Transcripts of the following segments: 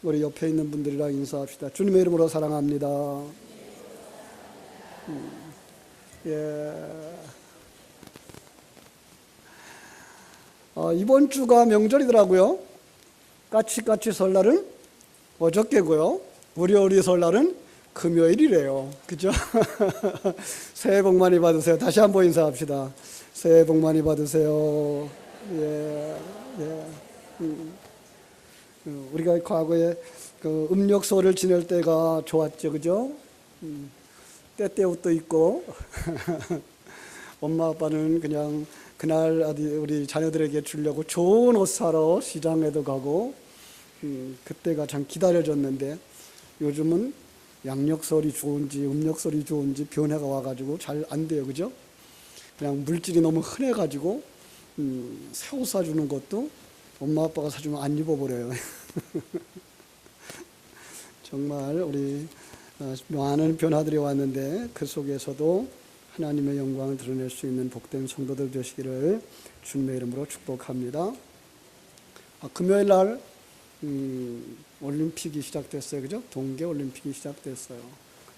우리 옆에 있는 분들이랑 인사합시다. 주님의 이름으로 사랑합니다. 이번 주가 명절이더라고요. 까치까치 설날은 어저께고요. 우리 설날은 금요일이래요. 그죠? 새해 복 많이 받으세요. 다시 한번 인사합시다. 새해 복 많이 받으세요. 우리가 과거에 그 음력설을 지낼 때가 좋았죠. 그죠? 때때옷도 있고 엄마 아빠는 그냥 그날 우리 자녀들에게 주려고 좋은 옷 사러 시장에도 가고 그때가 참 기다려졌는데, 요즘은 양력설이 좋은지 음력설이 좋은지 변해가 와가지고 잘 안 돼요. 그죠? 그냥 물질이 너무 흔해가지고 새 옷 사주는 것도 엄마 아빠가 사주면 안 입어버려요. 정말 우리 많은 변화들이 왔는데 그 속에서도 하나님의 영광을 드러낼 수 있는 복된 성도들 되시기를 주님의 이름으로 축복합니다. 금요일 날 올림픽이 시작됐어요. 그죠? 동계올림픽이 시작됐어요.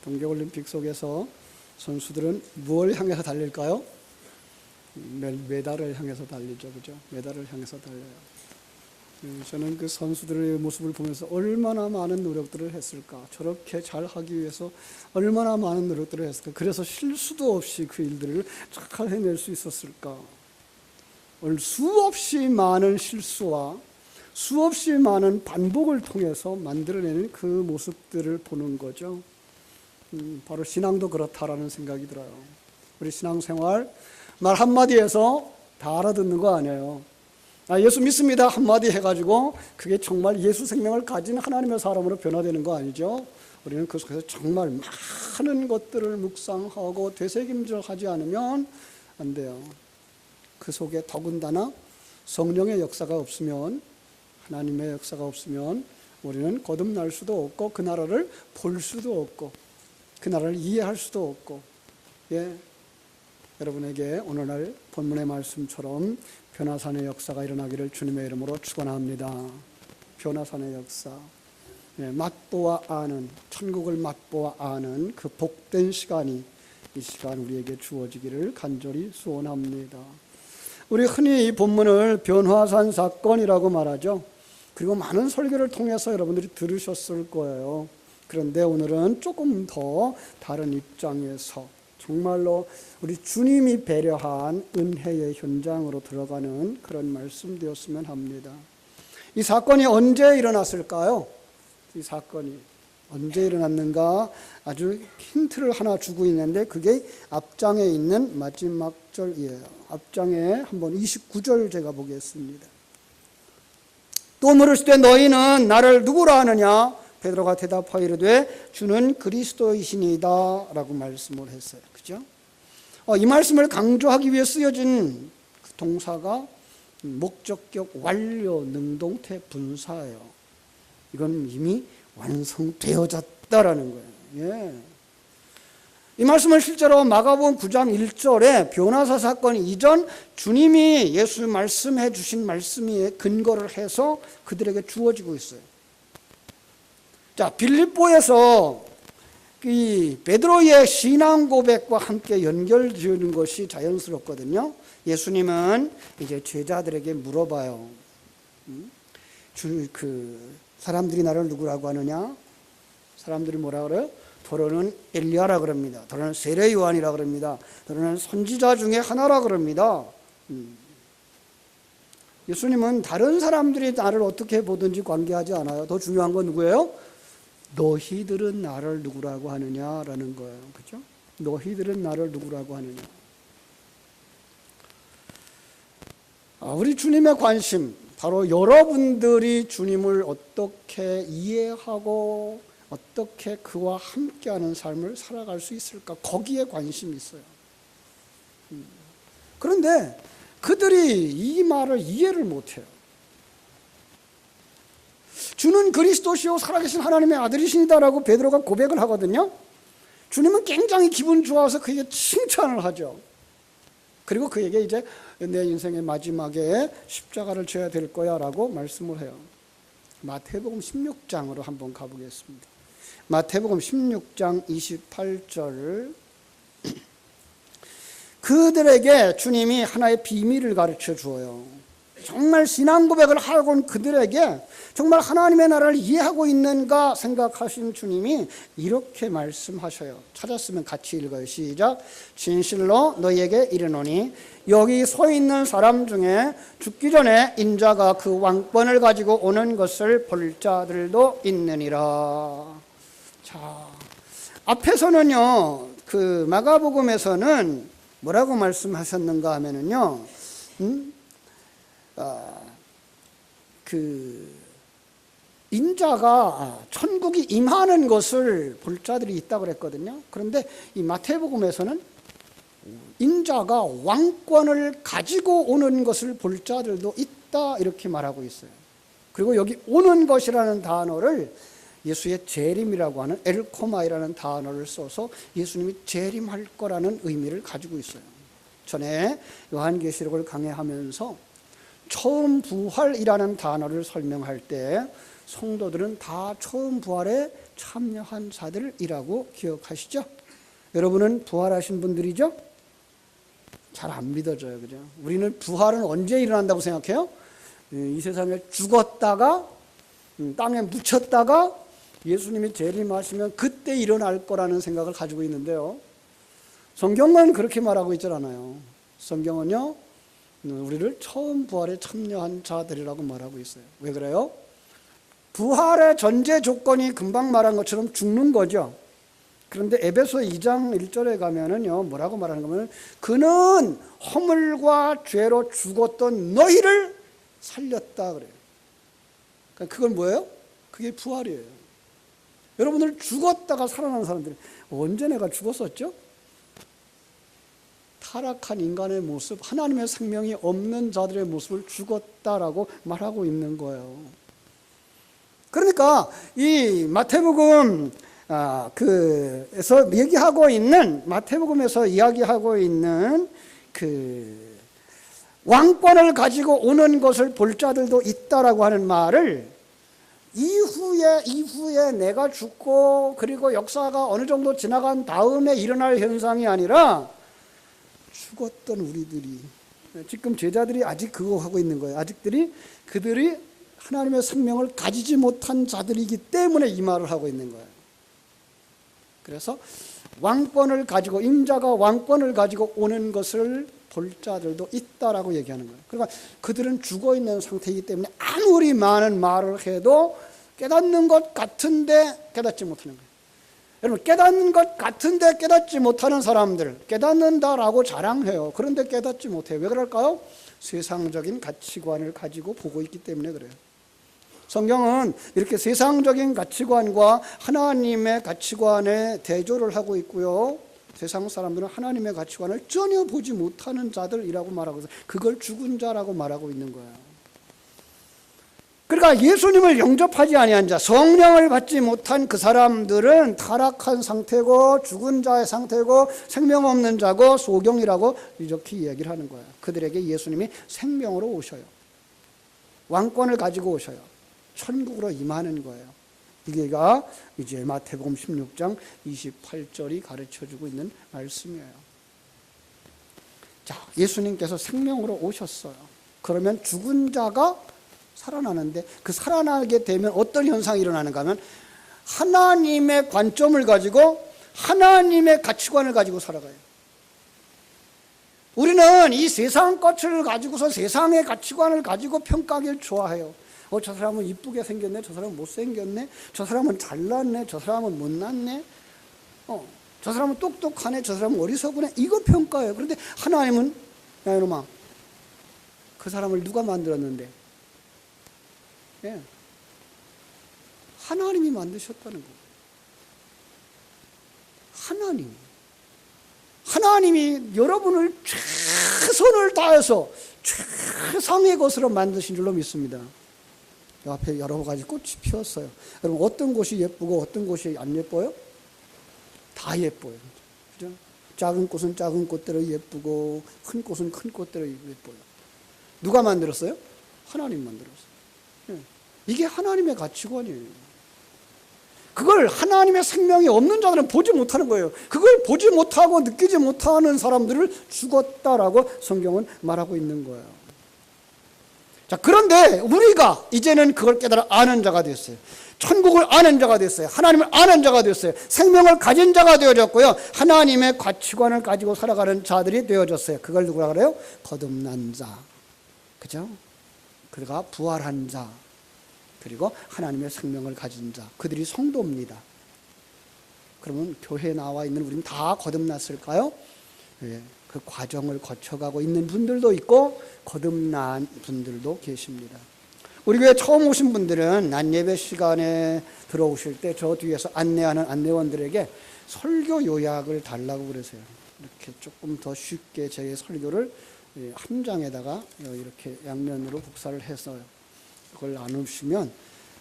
동계올림픽 속에서 선수들은 무엇을 향해서 달릴까요? 메달을 향해서 달리죠. 그죠? 메달을 향해서 달려요. 저는 그 선수들의 모습을 보면서 얼마나 많은 노력들을 했을까, 저렇게 잘하기 위해서 얼마나 많은 노력들을 했을까, 그래서 실수도 없이 그 일들을 잘 해낼 수 있었을까. 수없이 많은 실수와 수없이 많은 반복을 통해서 만들어내는 그 모습들을 보는 거죠. 바로 신앙도 그렇다라는 생각이 들어요. 우리 신앙생활 말 한마디에서 다 알아듣는 거 아니에요. 예수 믿습니다 한마디 해가지고 그게 정말 예수 생명을 가진 하나님의 사람으로 변화되는 거 아니죠. 우리는 그 속에서 정말 많은 것들을 묵상하고 되새김질하지 않으면 안 돼요. 그 속에 더군다나 성령의 역사가 없으면, 하나님의 역사가 없으면 우리는 거듭날 수도 없고 그 나라를 볼 수도 없고 그 나라를 이해할 수도 없고. 여러분에게 오늘날 본문의 말씀처럼 변화산의 역사가 일어나기를 주님의 이름으로 축원합니다. 변화산의 역사, 맛보아 아는, 천국을 맛보아 아는 그 복된 시간이 이 시간 우리에게 주어지기를 간절히 소원합니다. 우리 흔히 이 본문을 변화산 사건이라고 말하죠. 그리고 많은 설교를 통해서 여러분들이 들으셨을 거예요. 그런데 오늘은 조금 더 다른 입장에서 정말로 우리 주님이 배려한 은혜의 현장으로 들어가는 그런 말씀 되었으면 합니다. 이 사건이 언제 일어났을까요? 이 사건이 언제 일어났는가 아주 힌트를 하나 주고 있는데 그게 앞장에 있는 마지막 절이에요. 앞장에 한번 29절 제가 보겠습니다. 또 물으시되 너희는 나를 누구라 하느냐? 베드로가 대답하여 이르되 주는 그리스도이시니이다 라고 말씀을 했어요. 그죠? 이 말씀을 강조하기 위해 쓰여진 그 동사가 목적격 완료 능동태 분사예요. 이건 이미 완성되어졌다라는 거예요. 이 말씀을 실제로 마가복음 9장 1절에 변화사 사건 이전 주님이 예수 말씀해 주신 말씀에 근거를 해서 그들에게 주어지고 있어요. 자, 빌립보에서 이 베드로의 신앙 고백과 함께 연결되는 것이 자연스럽거든요. 예수님은 이제 제자들에게 물어봐요. 사람들이 나를 누구라고 하느냐? 사람들이 뭐라 그래요? 더러는 엘리야라 그럽니다. 더러는 세례 요한이라 그럽니다. 더러는 선지자 중에 하나라 그럽니다. 예수님은 다른 사람들이 나를 어떻게 보든지 관계하지 않아요. 더 중요한 건 누구예요? 너희들은 나를 누구라고 하느냐라는 거예요. 그렇죠? 너희들은 나를 누구라고 하느냐. 우리 주님의 관심, 바로 여러분들이 주님을 어떻게 이해하고 어떻게 그와 함께하는 삶을 살아갈 수 있을까? 거기에 관심이 있어요. 그런데 그들이 이 말을 이해를 못해요. 주는 그리스도시요 살아계신 하나님의 아들이시니다라고 베드로가 고백을 하거든요. 주님은 굉장히 기분 좋아서 그에게 칭찬을 하죠. 그리고 그에게 이제 내 인생의 마지막에 십자가를 져야 될 거야 라고 말씀을 해요. 마태복음 16장으로 한번 가보겠습니다. 마태복음 16장 28절. 그들에게 주님이 하나의 비밀을 가르쳐 주어요. 정말 신앙 고백을 하고 온 그들에게 정말 하나님의 나라를 이해하고 있는가 생각하신 주님이 이렇게 말씀하셔요. 찾았으면 같이 읽어요. 시작. 진실로 너희에게 이르노니 여기 서 있는 사람 중에 죽기 전에 인자가 그 왕권을 가지고 오는 것을 볼 자들도 있느니라. 자, 앞에서는요, 그 마가복음에서는 뭐라고 말씀하셨는가 하면은요, 그 인자가 천국이 임하는 것을 볼 자들이 있다고 그랬거든요. 그런데 이 마태복음에서는 인자가 왕권을 가지고 오는 것을 볼 자들도 있다 이렇게 말하고 있어요. 그리고 여기 오는 것이라는 단어를 예수의 재림이라고 하는 엘코마이라는 단어를 써서 예수님이 재림할 거라는 의미를 가지고 있어요. 전에 요한계시록을 강해하면서 처음 부활이라는 단어를 설명할 때 성도들은 다 처음 부활에 참여한 자들이라고 기억하시죠? 여러분은 부활하신 분들이죠? 잘 안 믿어져요, 그죠? 우리는 부활은 언제 일어난다고 생각해요? 이 세상에 죽었다가 땅에 묻혔다가 예수님이 재림하시면 그때 일어날 거라는 생각을 가지고 있는데요. 성경은 그렇게 말하고 있지 않아요. 성경은요, 우리를 처음 부활에 참여한 자들이라고 말하고 있어요. 왜 그래요? 부활의 전제 조건이 금방 말한 것처럼 죽는 거죠. 그런데 에베소 2장 1절에 가면은요, 뭐라고 말하는 거면 그는 허물과 죄로 죽었던 너희를 살렸다 그래요. 그러니까 그건 뭐예요? 그게 부활이에요. 여러분들 죽었다가 살아난 사람들이 언제 내가 죽었었죠? 타락한 인간의 모습, 하나님의 생명이 없는 자들의 모습을 죽었다라고 말하고 있는 거예요. 그러니까 이 마태복음 마태복음에서 이야기하고 있는 그 왕권을 가지고 오는 것을 볼 자들도 있다라고 하는 말을 이후에 내가 죽고 그리고 역사가 어느 정도 지나간 다음에 일어날 현상이 아니라 죽었던 우리들이, 지금 제자들이 아직 그거 하고 있는 거예요. 그들이 하나님의 생명을 가지지 못한 자들이기 때문에 이 말을 하고 있는 거예요. 그래서 왕권을 가지고, 인자가 왕권을 가지고 오는 것을 볼 자들도 있다라고 얘기하는 거예요. 그러니까 그들은 죽어 있는 상태이기 때문에 아무리 많은 말을 해도 깨닫는 것 같은데 깨닫지 못하는 거예요. 여러분, 깨닫는 것 같은데 깨닫지 못하는 사람들, 깨닫는다라고 자랑해요. 그런데 깨닫지 못해요. 왜 그럴까요? 세상적인 가치관을 가지고 보고 있기 때문에 그래요. 성경은 이렇게 세상적인 가치관과 하나님의 가치관에 대조를 하고 있고요. 세상 사람들은 하나님의 가치관을 전혀 보지 못하는 자들이라고 말하고 있어요. 그걸 죽은 자라고 말하고 있는 거예요. 그러니까 예수님을 영접하지 아니한 자, 성령을 받지 못한 그 사람들은 타락한 상태고 죽은 자의 상태고 생명 없는 자고 소경이라고 이렇게 얘기를 하는 거예요. 그들에게 예수님이 생명으로 오셔요. 왕권을 가지고 오셔요. 천국으로 임하는 거예요. 이게가 이제 마태복음 16장 28절이 가르쳐주고 있는 말씀이에요. 자, 예수님께서 생명으로 오셨어요. 그러면 죽은 자가 살아나는데, 그 살아나게 되면 어떤 현상이 일어나는가 하면 하나님의 관점을 가지고 하나님의 가치관을 가지고 살아가요. 우리는 이 세상 것을 가지고서 세상의 가치관을 가지고 평가하기를 좋아해요. 저 사람은 이쁘게 생겼네, 저 사람은 못생겼네, 저 사람은 잘났네, 저 사람은 못났네, 저 사람은 똑똑하네, 저 사람은 어리석으네, 이거 평가해요. 그런데 하나님은, 야 이놈아, 그 사람을 누가 만들었는데? 예. 하나님이 만드셨다는 거예요. 하나님이 여러분을 최선을 다해서 최상의 것으로 만드신 줄로 믿습니다. 이 앞에 여러 가지 꽃이 피었어요. 여러분, 어떤 곳이 예쁘고 어떤 곳이 안 예뻐요? 다 예뻐요. 그죠? 작은 꽃은 작은 꽃대로 예쁘고 큰 꽃은 큰 꽃대로 예뻐요. 누가 만들었어요? 하나님 만들었어요. 예. 이게 하나님의 가치관이에요. 그걸 하나님의 생명이 없는 자들은 보지 못하는 거예요. 그걸 보지 못하고 느끼지 못하는 사람들을 죽었다라고 성경은 말하고 있는 거예요. 자, 그런데 우리가 이제는 그걸 깨달아 아는 자가 됐어요. 천국을 아는 자가 됐어요. 하나님을 아는 자가 됐어요. 생명을 가진 자가 되어졌고요. 하나님의 가치관을 가지고 살아가는 자들이 되어졌어요. 그걸 누구라 그래요? 거듭난 자. 그죠? 그가 부활한 자. 그리고 하나님의 생명을 가진 자. 그들이 성도입니다. 그러면 교회에 나와 있는 우리는 다 거듭났을까요? 예, 그 과정을 거쳐가고 있는 분들도 있고 거듭난 분들도 계십니다. 우리 교회 처음 오신 분들은 난 예배 시간에 들어오실 때 저 뒤에서 안내하는 안내원들에게 설교 요약을 달라고 그러세요. 이렇게 조금 더 쉽게 제 설교를 한 장에다가 이렇게 양면으로 복사를 해서 그걸 나누시면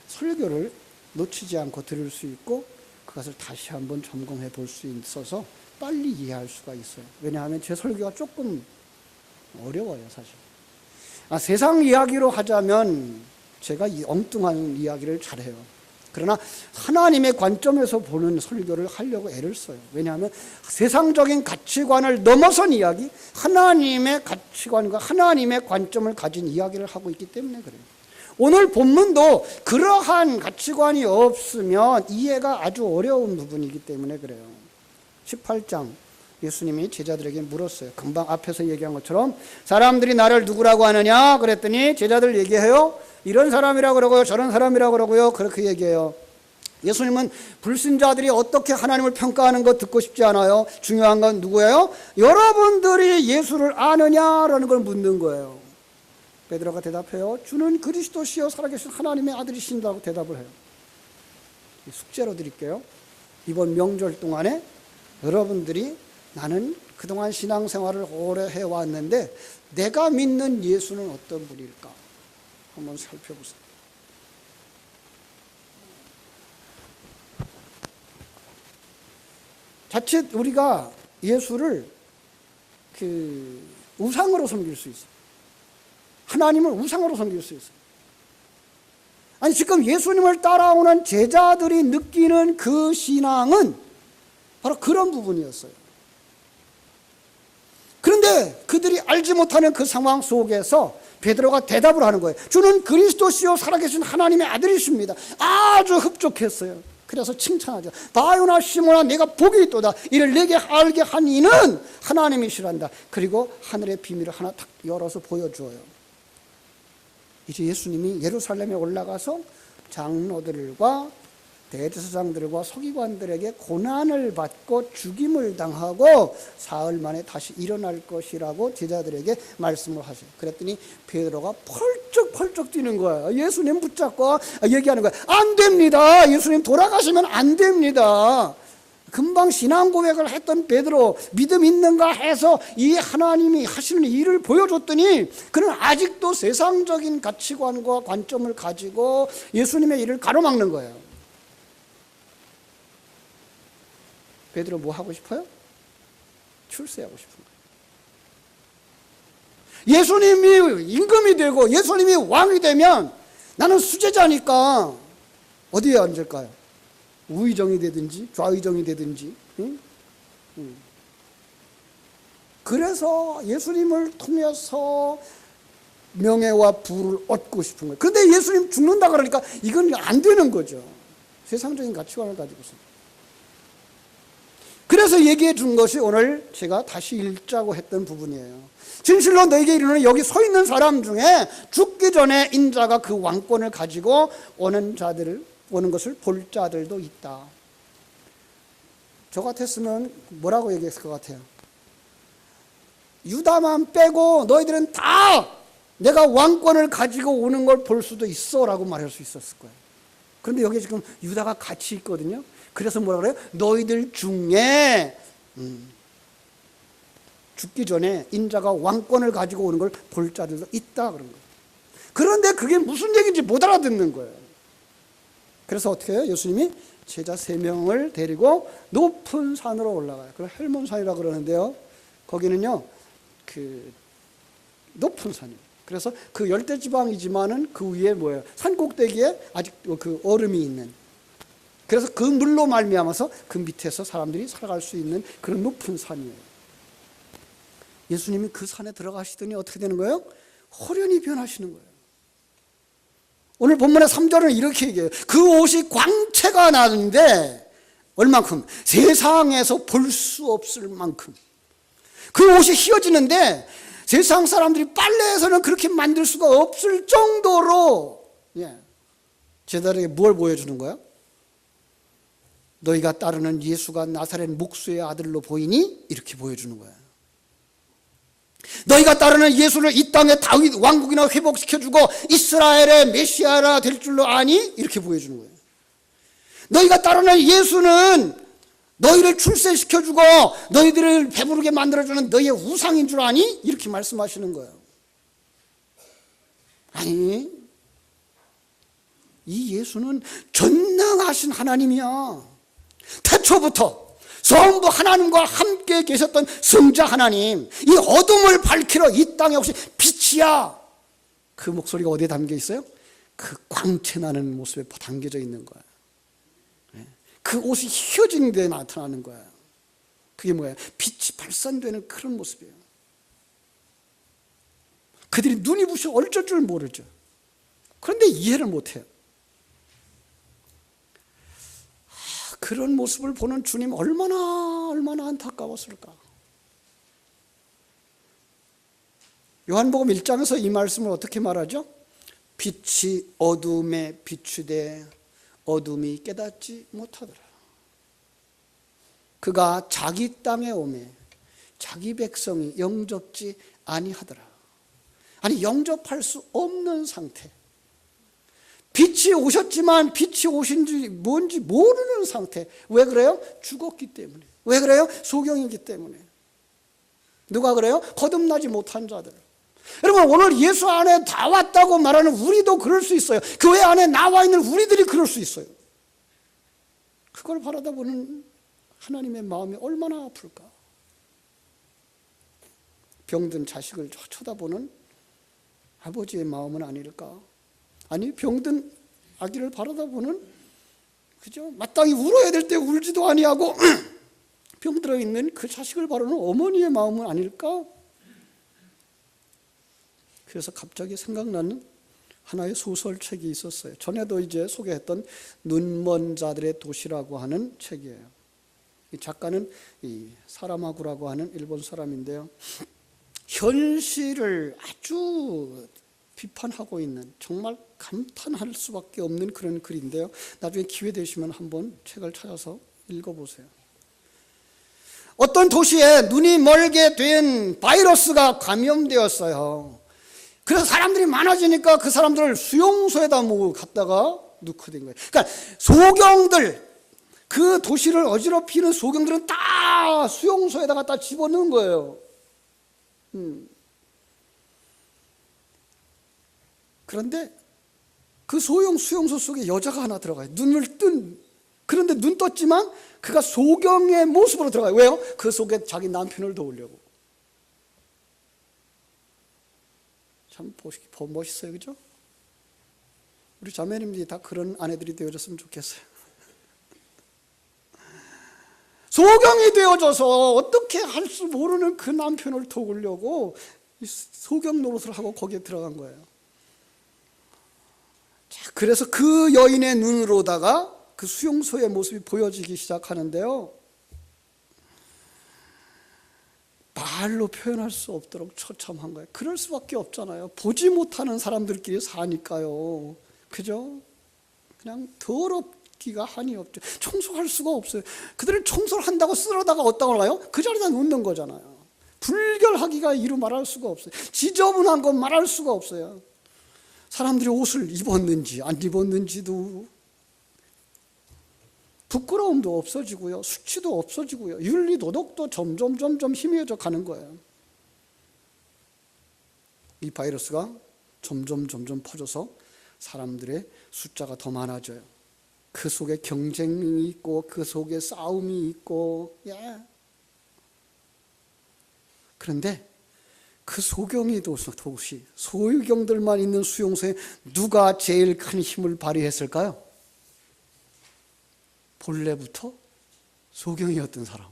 설교를 놓치지 않고 들을 수 있고 그것을 다시 한번 점검해 볼 수 있어서 빨리 이해할 수가 있어요. 왜냐하면 제 설교가 조금 어려워요, 사실. 세상 이야기로 하자면 제가 이 엉뚱한 이야기를 잘해요. 그러나 하나님의 관점에서 보는 설교를 하려고 애를 써요. 왜냐하면 세상적인 가치관을 넘어선 이야기, 하나님의 가치관과 하나님의 관점을 가진 이야기를 하고 있기 때문에 그래요. 오늘 본문도 그러한 가치관이 없으면 이해가 아주 어려운 부분이기 때문에 그래요. 18장 예수님이 제자들에게 물었어요. 금방 앞에서 얘기한 것처럼 사람들이 나를 누구라고 하느냐 그랬더니 제자들 얘기해요. 이런 사람이라고 그러고요, 저런 사람이라고 그러고요. 그렇게 얘기해요. 예수님은 불신자들이 어떻게 하나님을 평가하는 거 듣고 싶지 않아요. 중요한 건 누구예요? 여러분들이 예수를 아느냐라는 걸 묻는 거예요. 베드로가 대답해요. 주는 그리스도시요 살아계신 하나님의 아들이신다고 대답을 해요. 숙제로 드릴게요. 이번 명절 동안에 여러분들이 나는 그동안 신앙생활을 오래 해왔는데 내가 믿는 예수는 어떤 분일까? 한번 살펴보세요. 자칫 우리가 예수를 우상으로 섬길 수 있어요. 하나님을 우상으로 섬길 수 있어요. 아니 지금 예수님을 따라오는 제자들이 느끼는 그 신앙은 바로 그런 부분이었어요. 그런데 그들이 알지 못하는 그 상황 속에서 베드로가 대답을 하는 거예요. 주는 그리스도시요 살아계신 하나님의 아들이십니다. 아주 흡족했어요. 그래서 칭찬하죠. 바요나 시몬아 내가 복이 있도다. 이를 내게 알게 한 이는 하나님이시란다. 그리고 하늘의 비밀을 하나 탁 열어서 보여주어요. 이제 예수님이 예루살렘에 올라가서 장로들과 대제사장들과 서기관들에게 고난을 받고 죽임을 당하고 사흘 만에 다시 일어날 것이라고 제자들에게 말씀을 하세요. 그랬더니 베드로가 펄쩍펄쩍 뛰는 거예요. 예수님 붙잡고 얘기하는 거예요. 안 됩니다. 예수님 돌아가시면 안 됩니다. 금방 신앙 고백을 했던 베드로 믿음 있는가 해서 이 하나님이 하시는 일을 보여줬더니 그는 아직도 세상적인 가치관과 관점을 가지고 예수님의 일을 가로막는 거예요. 베드로 뭐 하고 싶어요? 출세하고 싶은 거예요. 예수님이 임금이 되고 예수님이 왕이 되면 나는 수제자니까 어디에 앉을까요? 우의정이 되든지 좌의정이 되든지. 그래서 예수님을 통해서 명예와 부를 얻고 싶은 거예요. 그런데 예수님 죽는다 그러니까 이건 안 되는 거죠. 세상적인 가치관을 가지고서. 그래서 얘기해 준 것이 오늘 제가 다시 읽자고 했던 부분이에요. 진실로 너에게 이르노니 여기 서 있는 사람 중에 죽기 전에 인자가 그 왕권을 가지고 오는 것을 볼 자들도 있다. 저 같았으면 뭐라고 얘기했을 것 같아요? 유다만 빼고 너희들은 다 내가 왕권을 가지고 오는 걸 볼 수도 있어 라고 말할 수 있었을 거예요. 그런데 여기 지금 유다가 같이 있거든요. 그래서 뭐라 그래요? 너희들 중에 죽기 전에 인자가 왕권을 가지고 오는 걸 볼 자들도 있다 그런 거예요. 그런데 그게 무슨 얘기인지 못 알아듣는 거예요. 그래서 어떻게 해요? 예수님이 제자 3명을 데리고 높은 산으로 올라가요. 그걸 헬몬산이라고 그러는데요. 거기는요, 높은 산이에요. 그래서 그 열대지방이지만은 그 위에 뭐예요? 산 꼭대기에 아직 그 얼음이 있는. 그래서 그 물로 말미암아서 그 밑에서 사람들이 살아갈 수 있는 그런 높은 산이에요. 예수님이 그 산에 들어가시더니 어떻게 되는 거예요? 호련히 변하시는 거예요. 오늘 본문의 3절은 이렇게 얘기해요. 그 옷이 광채가 나는데 얼만큼? 세상에서 볼 수 없을 만큼. 그 옷이 휘어지는데 세상 사람들이 빨래에서는 그렇게 만들 수가 없을 정도로 제자들에게 뭘 보여주는 거야? 너희가 따르는 예수가 나사렛 목수의 아들로 보이니? 이렇게 보여주는 거야. 너희가 따르는 예수를 이 땅에 다윗 왕국이나 회복시켜주고 이스라엘의 메시아라 될 줄로 아니? 이렇게 보여주는 거예요. 너희가 따르는 예수는 너희를 출세시켜주고 너희들을 배부르게 만들어주는 너희의 우상인 줄 아니? 이렇게 말씀하시는 거예요. 아니, 이 예수는 전능하신 하나님이야. 태초부터 전부 하나님과 함께 계셨던 성자 하나님, 이 어둠을 밝히러 이 땅에 오신 빛이야. 그 목소리가 어디에 담겨 있어요? 그 광채 나는 모습에 담겨져 있는 거야. 그 옷이 휘어진 데 나타나는 거야. 그게 뭐예요? 빛이 발산되는 그런 모습이에요. 그들이 눈이 부셔 어쩔 줄 모르죠. 그런데 이해를 못해요. 그런 모습을 보는 주님 얼마나 안타까웠을까. 요한복음 1장에서 이 말씀을 어떻게 말하죠? 빛이 어둠에 비추되 어둠이 깨닫지 못하더라. 그가 자기 땅에 오매 자기 백성이 영접지 아니하더라. 아니, 영접할 수 없는 상태. 빛이 오셨지만 빛이 오신지 뭔지 모르는 상태. 왜 그래요? 죽었기 때문에. 왜 그래요? 소경이기 때문에. 누가 그래요? 거듭나지 못한 자들. 여러분, 오늘 예수 안에 다 왔다고 말하는 우리도 그럴 수 있어요. 교회 안에 나와 있는 우리들이 그럴 수 있어요. 그걸 바라다보는 하나님의 마음이 얼마나 아플까. 병든 자식을 쳐다보는 아버지의 마음은 아닐까. 아니, 병든 아기를 바라다보는, 그죠? 마땅히 울어야 될 때 울지도 아니하고 병들어 있는 그 자식을 바라는 어머니의 마음은 아닐까? 그래서 갑자기 생각나는 하나의 소설책이 있었어요. 전에도 이제 소개했던 눈먼 자들의 도시라고 하는 책이에요. 이 작가는 이 사라마구라고 하는 일본 사람인데요. 현실을 아주 비판하고 있는, 정말 감탄할 수밖에 없는 그런 글인데요. 나중에 기회 되시면 한번 책을 찾아서 읽어보세요. 어떤 도시에 눈이 멀게 된 바이러스가 감염되었어요. 그래서 사람들이 많아지니까 그 사람들을 수용소에다 갖다가 넣게 된 거예요. 그러니까 소경들, 그 도시를 어지럽히는 소경들은 다 수용소에다 갖다 집어넣은 거예요. 그런데 그 수용소 속에 여자가 하나 들어가요. 그런데 눈 떴지만 그가 소경의 모습으로 들어가요. 왜요? 그 속에 자기 남편을 도우려고. 참 멋있어요, 그죠? 우리 자매님들이 다 그런 아내들이 되어줬으면 좋겠어요. 소경이 되어져서 어떻게 할 수 모르는 그 남편을 도우려고 소경 노릇을 하고 거기에 들어간 거예요. 자, 그래서 그 여인의 눈으로다가 그 수용소의 모습이 보여지기 시작하는데요. 말로 표현할 수 없도록 처참한 거예요. 그럴 수밖에 없잖아요. 보지 못하는 사람들끼리 사니까요. 그죠? 그냥 더럽기가 한이 없죠. 청소할 수가 없어요. 그들은 청소를 한다고 쓰러다가 어디다가 가요? 그 자리에다 놓는 거잖아요. 불결하기가 이루 말할 수가 없어요. 지저분한 건 말할 수가 없어요. 사람들이 옷을 입었는지 안 입었는지도, 부끄러움도 없어지고요, 수치도 없어지고요, 윤리 도덕도 점점 희미해져 가는 거예요. 이 바이러스가 점점 퍼져서 사람들의 숫자가 더 많아져요. 그 속에 경쟁이 있고 그 속에 싸움이 있고, 그런데 그 소경이 도시, 소경들만 있는 수용소에 누가 제일 큰 힘을 발휘했을까요? 본래부터 소경이었던 사람.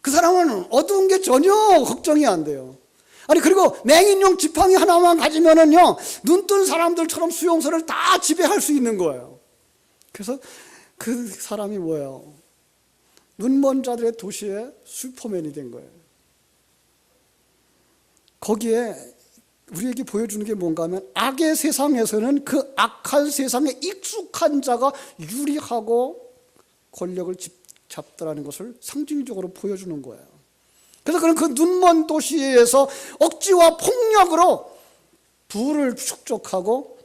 그 사람은 어두운 게 전혀 걱정이 안 돼요. 아니, 그리고 맹인용 지팡이 하나만 가지면은요, 눈뜬 사람들처럼 수용소를 다 지배할 수 있는 거예요. 그래서 그 사람이 뭐예요? 눈먼 자들의 도시의 슈퍼맨이 된 거예요. 거기에 우리에게 보여주는 게 뭔가 하면, 악의 세상에서는 그 악한 세상에 익숙한 자가 유리하고 권력을 잡더라는 것을 상징적으로 보여주는 거예요. 그래서 그는 그 눈먼 도시에서 억지와 폭력으로 부를 축적하고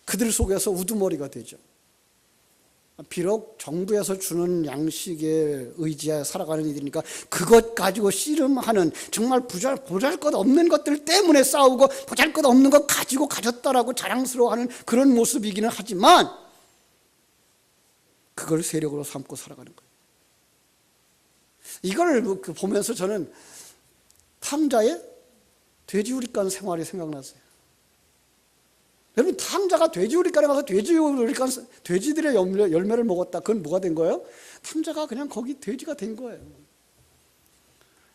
그들 속에서 우두머리가 되죠. 비록 정부에서 주는 양식에 의지하여 살아가는 이들이니까 그것 가지고 씨름하는, 정말 보잘것없는 것들 때문에 싸우고 보잘것없는 것 가지고 가졌다라고 자랑스러워하는 그런 모습이기는 하지만 그걸 세력으로 삼고 살아가는 거예요. 이걸 보면서 저는 탕자의 돼지우리간 생활이 생각났어요. 여러분, 탕자가 돼지우리간에 가서 돼지들의 열매를 먹었다. 그건 뭐가 된 거예요? 탕자가 그냥 거기 돼지가 된 거예요.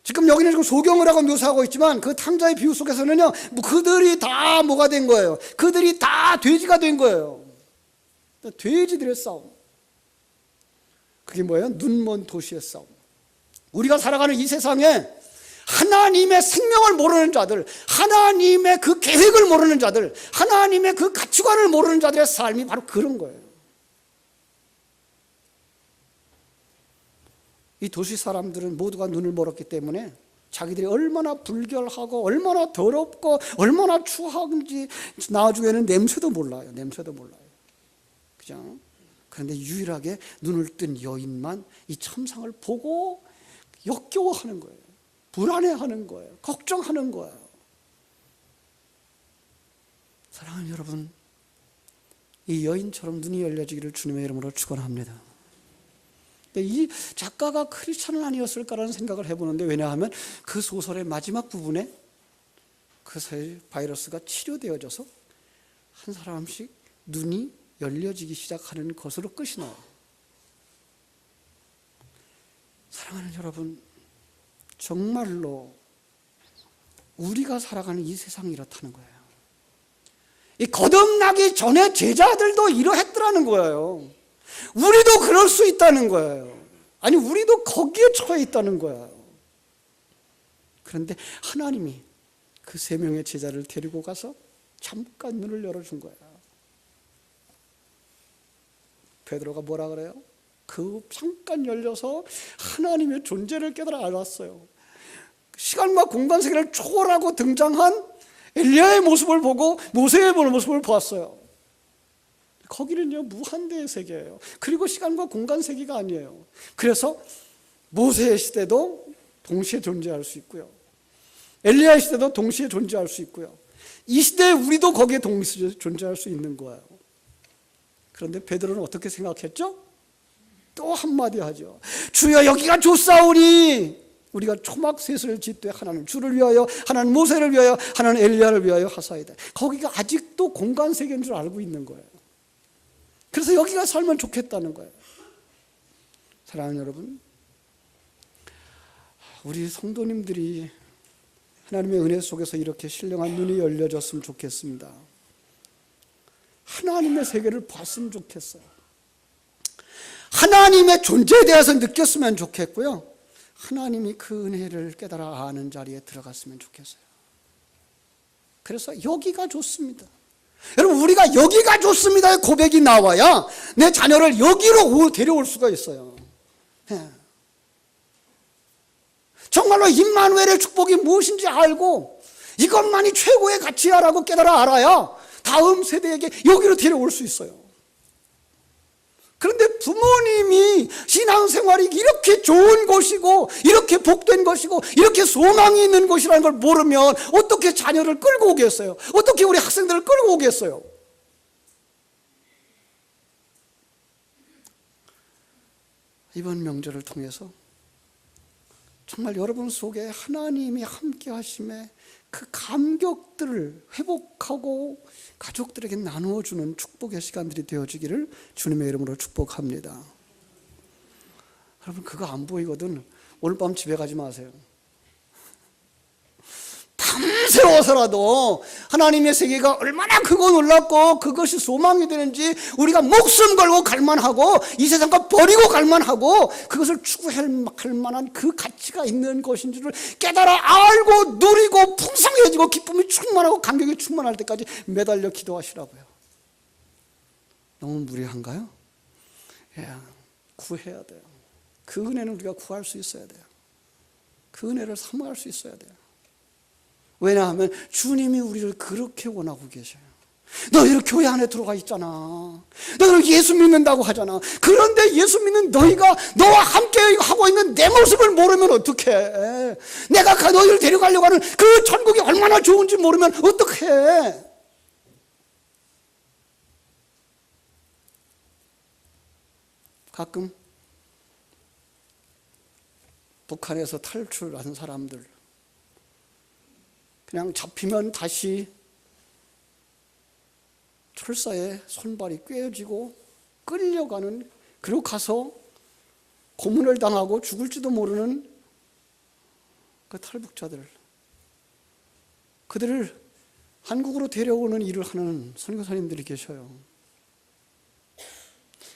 지금 여기는 지금 소경을 하고 묘사하고 있지만 그 탕자의 비유 속에서는요, 그들이 다 뭐가 된 거예요? 그들이 다 돼지가 된 거예요. 돼지들의 싸움. 그게 뭐예요? 눈먼 도시의 싸움. 우리가 살아가는 이 세상에 하나님의 생명을 모르는 자들, 하나님의 그 계획을 모르는 자들, 하나님의 그 가치관을 모르는 자들의 삶이 바로 그런 거예요. 이 도시 사람들은 모두가 눈을 멀었기 때문에 자기들이 얼마나 불결하고 얼마나 더럽고 얼마나 추한지 나중에는 냄새도 몰라요. 그죠? 그런데 유일하게 눈을 뜬 여인만 이 참상을 보고 역겨워하는 거예요. 불안해하는 거예요. 걱정하는 거예요. 사랑하는 여러분, 이 여인처럼 눈이 열려지기를 주님의 이름으로 축원합니다. 이 작가가 크리스찬은 아니었을까라는 생각을 해보는데, 왜냐하면 그 소설의 마지막 부분에 그 바이러스가 치료되어져서 한 사람씩 눈이 열려지기 시작하는 것으로 끝이 나요. 사랑하는 여러분, 정말로 우리가 살아가는 이 세상이 이렇다는 거예요. 이 거듭나기 전에 제자들도 이러했더라는 거예요. 우리도 그럴 수 있다는 거예요. 아니, 우리도 거기에 처해 있다는 거예요. 그런데 하나님이 그 3명의 제자를 데리고 가서 잠깐 눈을 열어준 거예요. 베드로가 뭐라 그래요? 그 잠깐 열려서 하나님의 존재를 깨달아 알았어요. 시간과 공간 세계를 초월하고 등장한 엘리야의 모습을 보고 모세의 모습을 보았어요. 거기는요, 무한대의 세계예요. 그리고 시간과 공간 세계가 아니에요. 그래서 모세의 시대도 동시에 존재할 수 있고요, 엘리야의 시대도 동시에 존재할 수 있고요, 이 시대에 우리도 거기에 동시에 존재할 수 있는 거예요. 그런데 베드로는 어떻게 생각했죠? 또 한마디 하죠. 주여, 여기가 좋사오니 우리가 초막셋을 짓되 하나는 주를 위하여, 하나는 모세를 위하여, 하나는 엘리야를 위하여 하사이다. 거기가 아직도 공간 세계인 줄 알고 있는 거예요. 그래서 여기가 살면 좋겠다는 거예요. 사랑하는 여러분, 우리 성도님들이 하나님의 은혜 속에서 이렇게 신령한 눈이 열려졌으면 좋겠습니다. 하나님의 세계를 봤으면 좋겠어요. 하나님의 존재에 대해서 느꼈으면 좋겠고요, 하나님이 그 은혜를 깨달아 아는 자리에 들어갔으면 좋겠어요. 그래서 여기가 좋습니다. 여러분, 우리가 여기가 좋습니다의 고백이 나와야 내 자녀를 여기로 데려올 수가 있어요. 정말로 임마누엘의 축복이 무엇인지 알고 이것만이 최고의 가치야라고 깨달아 알아야 다음 세대에게 여기로 데려올 수 있어요. 그런데 부모님이 신앙생활이 이렇게 좋은 것이고 이렇게 복된 것이고 이렇게 소망이 있는 것이라는 걸 모르면 어떻게 자녀를 끌고 오겠어요? 어떻게 우리 학생들을 끌고 오겠어요? 이번 명절을 통해서 정말 여러분 속에 하나님이 함께 하심에 그 감격들을 회복하고 가족들에게 나누어주는 축복의 시간들이 되어지기를 주님의 이름으로 축복합니다. 여러분 그거 안 보이거든 오늘 밤 집에 가지 마세요. 밤새워서라도 하나님의 세계가 얼마나 크고 놀랍고 그것이 소망이 되는지 우리가 목숨 걸고 갈만하고 이 세상과 버리고 갈만하고 그것을 추구할 만한 그 가치가 있는 것인지를 깨달아 알고 누리고 풍성해지고 기쁨이 충만하고 감격이 충만할 때까지 매달려 기도하시라고요. 너무 무리한가요? 예, 구해야 돼요. 그 은혜는 우리가 구할 수 있어야 돼요. 그 은혜를 사모할 수 있어야 돼요. 왜냐하면 주님이 우리를 그렇게 원하고 계셔요. 너희들 교회 안에 들어가 있잖아. 너희들 예수 믿는다고 하잖아. 그런데 예수 믿는 너희가 너와 함께 하고 있는 내 모습을 모르면 어떡해. 내가 너희를 데려가려고 하는 그 천국이 얼마나 좋은지 모르면 어떡해. 가끔 북한에서 탈출한 사람들 그냥 잡히면 다시 철사에 손발이 꿰어지고 끌려가는, 그리고 가서 고문을 당하고 죽을지도 모르는 그 탈북자들, 그들을 한국으로 데려오는 일을 하는 선교사님들이 계셔요.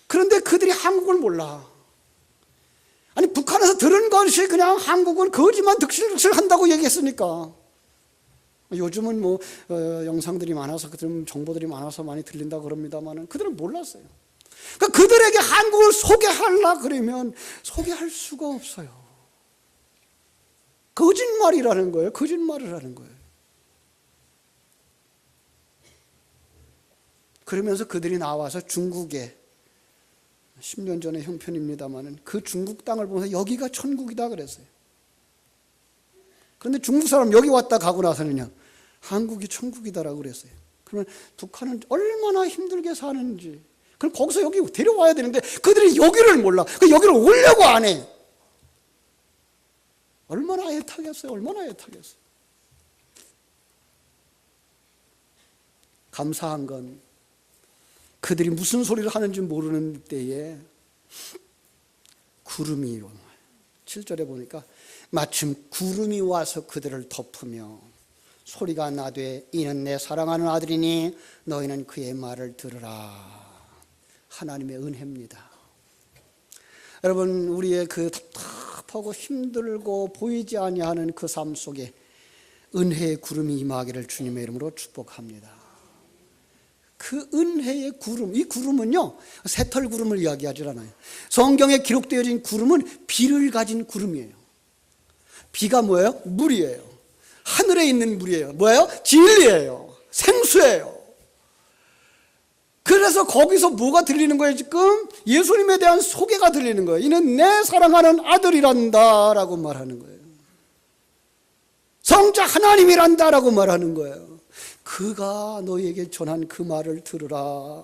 그런데 그들이 한국을 몰라. 아니 북한에서 들은 것이 그냥 한국은 거지만 득실득실 한다고 얘기했으니까. 요즘은 뭐 영상들이 많아서 그들 정보들이 많아서 많이 들린다고 그럽니다만 그들은 몰랐어요. 그러니까 그들에게 한국을 소개하려 그러면 소개할 수가 없어요. 거짓말이라는 거예요. 거짓말을 하는 거예요. 그러면서 그들이 나와서 중국에 10년 전의 형편입니다만 그 중국 땅을 보면서 여기가 천국이다 그랬어요. 그런데 중국 사람 여기 왔다 가고 나서는요, 한국이 천국이다라고 그랬어요. 그러면 북한은 얼마나 힘들게 사는지, 그럼 거기서 여기 데려와야 되는데 그들이 여기를 몰라. 그 여기를 오려고 안 해. 얼마나 애타겠어요. 얼마나 애타겠어요. 감사한 건 그들이 무슨 소리를 하는지 모르는 때에 구름이 와요. 7절에 보니까 마침 구름이 와서 그들을 덮으며 소리가 나되 이는 내 사랑하는 아들이니 너희는 그의 말을 들으라. 하나님의 은혜입니다. 여러분, 우리의 그 답답하고 힘들고 보이지 아니하는 그 삶 속에 은혜의 구름이 임하기를 주님의 이름으로 축복합니다. 그 은혜의 구름, 이 구름은요 새털 구름을 이야기하지 않아요. 성경에 기록되어진 구름은 비를 가진 구름이에요. 비가 뭐예요? 물이에요. 하늘에 있는 물이에요. 뭐예요? 진리예요. 생수예요. 그래서 거기서 뭐가 들리는 거예요? 지금 예수님에 대한 소개가 들리는 거예요. 이는 내 사랑하는 아들이란다 라고 말하는 거예요. 성자 하나님이란다 라고 말하는 거예요. 그가 너희에게 전한 그 말을 들으라.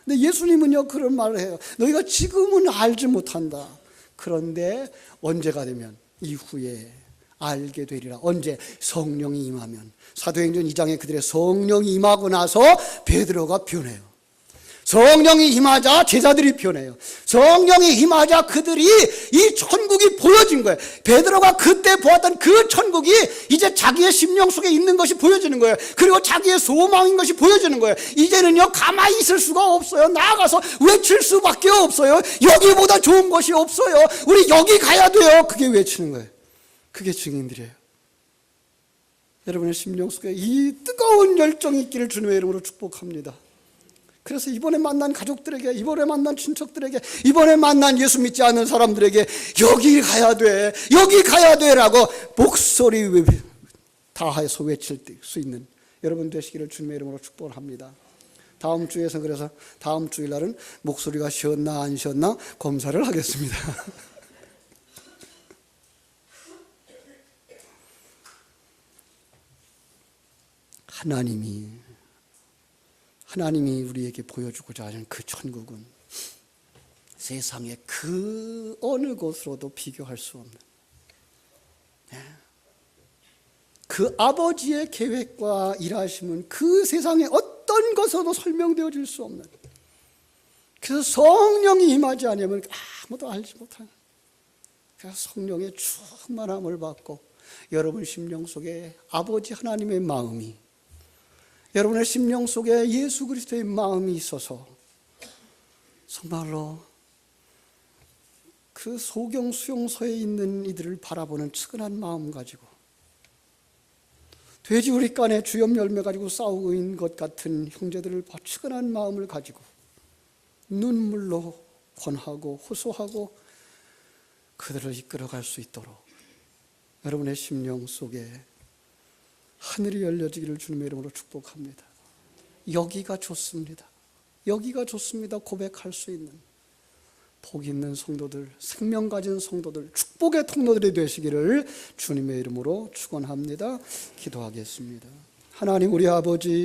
근데 예수님은요 그런 말을 해요. 너희가 지금은 알지 못한다. 그런데 언제가 되면 이후에 알게 되리라. 언제? 성령이 임하면. 사도행전 2장에 그들의 성령이 임하고 나서 베드로가 변해요. 성령이 임하자 제자들이 변해요. 성령이 임하자 그들이 이 천국이 보여진 거예요. 베드로가 그때 보았던 그 천국이 이제 자기의 심령 속에 있는 것이 보여지는 거예요. 그리고 자기의 소망인 것이 보여지는 거예요. 이제는요 가만히 있을 수가 없어요. 나아가서 외칠 수밖에 없어요. 여기보다 좋은 것이 없어요. 우리 여기 가야 돼요. 그게 외치는 거예요. 그게 증인들이에요. 여러분의 심령 속에 이 뜨거운 열정이 있기를 주님의 이름으로 축복합니다. 그래서 이번에 만난 가족들에게, 이번에 만난 친척들에게, 이번에 만난 예수 믿지 않는 사람들에게 여기 가야 돼, 여기 가야 돼라고 목소리 다해서 외칠 수 있는 여러분 되시기를 주님의 이름으로 축복을 합니다. 다음 주에서 그래서 다음 주일날은 목소리가 쉬었나 안 쉬었나 검사를 하겠습니다. 하나님이 우리에게 보여주고자 하는 그 천국은 세상의 그 어느 곳으로도 비교할 수 없는 그 아버지의 계획과 일하심은 그 세상에 어떤 것으로도 설명되어질 수 없는, 그래서 성령이 임하지 않으면 아무도 알지 못하는, 그래서 성령의 충만함을 받고 여러분 심령 속에 아버지 하나님의 마음이, 여러분의 심령 속에 예수 그리스도의 마음이 있어서 정말로 그 소경 수용소에 있는 이들을 바라보는 측은한 마음 가지고, 돼지우리간에 주염 열매 가지고 싸우고 있는 것 같은 형제들을 측은한 마음을 가지고 눈물로 권하고 호소하고 그들을 이끌어갈 수 있도록 여러분의 심령 속에 하늘이 열려지기를 주님의 이름으로 축복합니다. 여기가 좋습니다. 여기가 좋습니다. 고백할 수 있는 복 있는 성도들, 생명 가진 성도들, 축복의 통로들이 되시기를 주님의 이름으로 축원합니다. 기도하겠습니다. 하나님 우리 아버지,